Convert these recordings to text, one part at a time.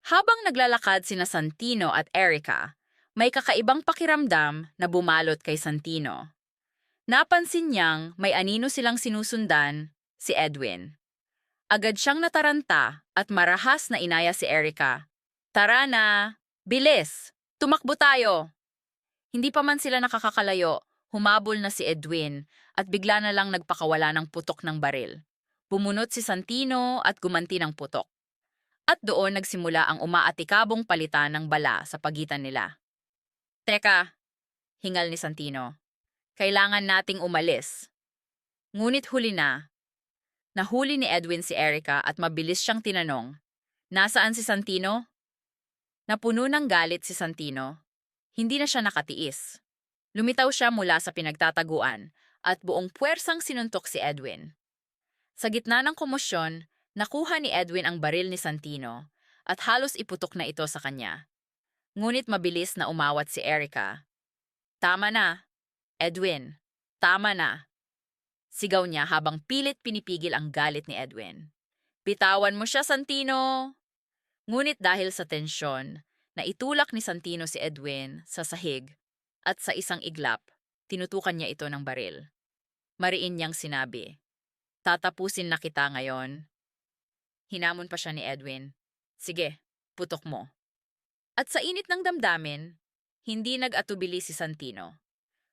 Habang naglalakad sina Santino at Erica, may kakaibang pakiramdam na bumalot kay Santino. Napansin niyang may anino silang sinusundan, si Edwin. Agad siyang nataranta at marahas na inaya si Erica. Tara na! Bilis! Tumakbo tayo! Hindi pa man sila nakakakalayo, humabol na si Edwin at bigla na lang nagpakawala ng putok ng baril. Bumunot si Santino at gumanti ng putok. At doon nagsimula ang umaatikabong palitan ng bala sa pagitan nila. Teka, hingal ni Santino. Kailangan nating umalis. Ngunit huli na. Nahuli ni Edwin si Erica at mabilis siyang tinanong. Nasaan si Santino? Napuno ng galit si Santino. Hindi na siya nakatiis. Lumitaw siya mula sa pinagtataguan at buong puwersang sinuntok si Edwin. Sa gitna ng komosyon, nakuha ni Edwin ang baril ni Santino at halos iputok na ito sa kanya. Ngunit mabilis na umawat si Erica. Tama na, Edwin. Tama na. Sigaw niya habang pilit pinipigil ang galit ni Edwin. Bitawan mo siya, Santino! Ngunit dahil sa tensyon, naitulak ni Santino si Edwin sa sahig at sa isang iglap, tinutukan niya ito ng baril. Mariin niyang sinabi, tatapusin na kita ngayon. Hinamon pa siya ni Edwin. Sige, putok mo. At sa init ng damdamin, hindi nag-atubili si Santino.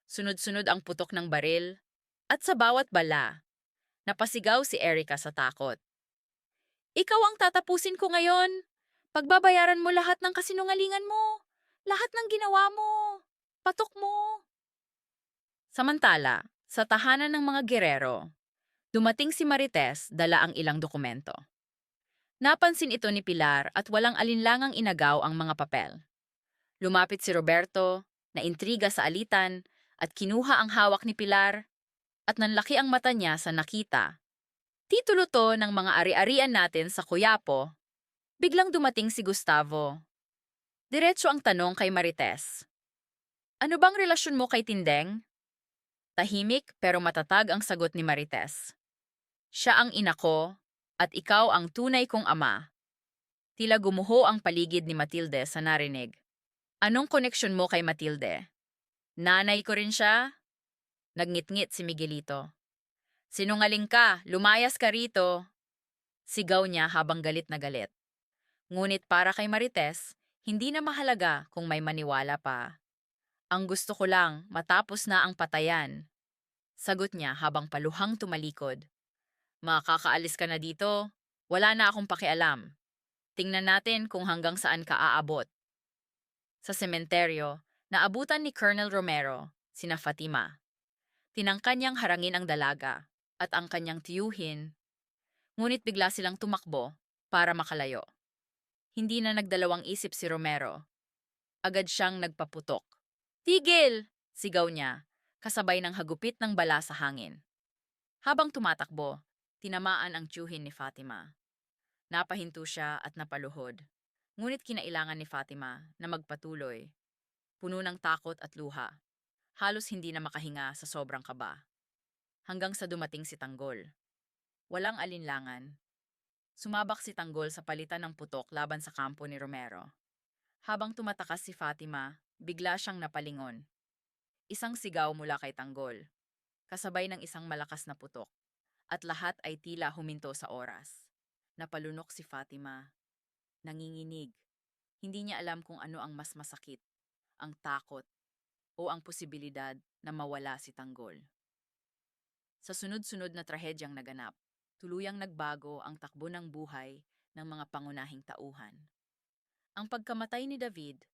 Sunod-sunod ang putok ng baril at sa bawat bala, napasigaw si Erica sa takot. Ikaw ang tatapusin ko ngayon. Pagbabayaran mo lahat ng kasinungalingan mo. Lahat ng ginawa mo. Patok mo. Samantala, sa tahanan ng mga gerero, dumating si Marites dala ang ilang dokumento. Napansin ito ni Pilar at walang alinlangang inagaw ang mga papel. Lumapit si Roberto, naintriga sa alitan, at kinuha ang hawak ni Pilar, at nanlaki ang mata niya sa nakita. Titulo to ng mga ari-arian natin sa Quiapo. Biglang dumating si Gustavo. Diretso ang tanong kay Marites. Ano bang relasyon mo kay Tindeng? Tahimik pero matatag ang sagot ni Marites. Siya ang ina ko at ikaw ang tunay kong ama. Tila gumuho ang paligid ni Matilde sa narinig. Anong koneksyon mo kay Matilde? Nanay ko rin siya? Nagngit-ngit si Miguelito. Sinungaling ka, lumayas ka rito. Sigaw niya habang galit na galit. Ngunit para kay Marites, hindi na mahalaga kung may maniwala pa. Ang gusto ko lang, matapos na ang patayan. Sagot niya habang paluhang tumalikod. Makakaalis ka na dito, wala na akong pakialam. Tingnan natin kung hanggang saan ka aabot. Sa sementeryo, naabutan ni Colonel Romero, sina Fatima. Tinangka niyang harangin ang dalaga at ang kanyang tiyuhin, ngunit bigla silang tumakbo para makalayo. Hindi na nagdalawang isip si Romero. Agad siyang nagpaputok. Tigil! Sigaw niya, kasabay ng hagupit ng bala sa hangin. Habang tumatakbo, tinamaan ang tiyuhin ni Fatima. Napahinto siya at napaluhod. Ngunit kinailangan ni Fatima na magpatuloy. Puno ng takot at luha. Halos hindi na makahinga sa sobrang kaba. Hanggang sa dumating si Tanggol. Walang alinlangan. Sumabak si Tanggol sa palitan ng putok laban sa kampo ni Romero. Habang tumatakas si Fatima, bigla siyang napalingon. Isang sigaw mula kay Tanggol, kasabay ng isang malakas na putok, at lahat ay tila huminto sa oras. Napalunok si Fatima. Nanginginig. Hindi niya alam kung ano ang mas masakit, ang takot o ang posibilidad na mawala si Tanggol. Sa sunod-sunod na trahedyang naganap, tuluyang nagbago ang takbo ng buhay ng mga pangunahing tauhan. Ang pagkamatay ni David,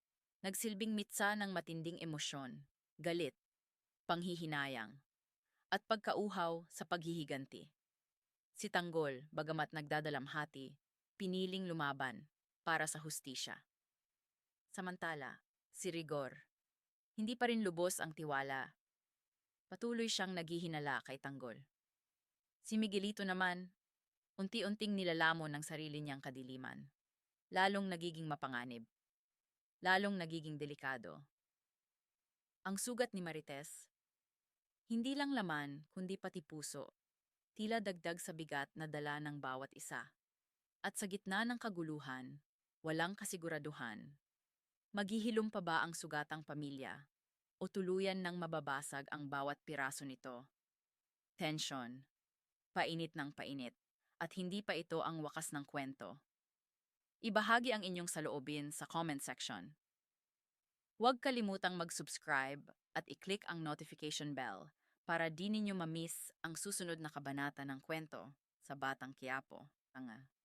nagsilbing mitsa ng matinding emosyon, galit, panghihinayang, at pagkauhaw sa paghihiganti. Si Tanggol, bagamat nagdadalamhati, piniling lumaban para sa hustisya. Samantala, si Rigor, hindi pa rin lubos ang tiwala. Patuloy siyang naghihinala kay Tanggol. Si Miguelito naman, unti-unting nilalamon ng sarili niyang kadiliman. Lalong nagiging mapanganib. Lalong nagiging delikado. Ang sugat ni Marites, hindi lang laman kundi pati puso, tila dagdag sa bigat na dala ng bawat isa. At sa gitna ng kaguluhan, walang kasiguraduhan. Maghihilom pa ba ang sugatang pamilya? O tuluyan ng mababasag ang bawat piraso nito? Tension, painit ng painit, at hindi pa ito ang wakas ng kwento. Ibahagi ang inyong saloobin sa comment section. Huwag kalimutang mag-subscribe at i-click ang notification bell para di ninyo ma-miss ang susunod na kabanata ng kwento sa Batang Quiapo. Tanga.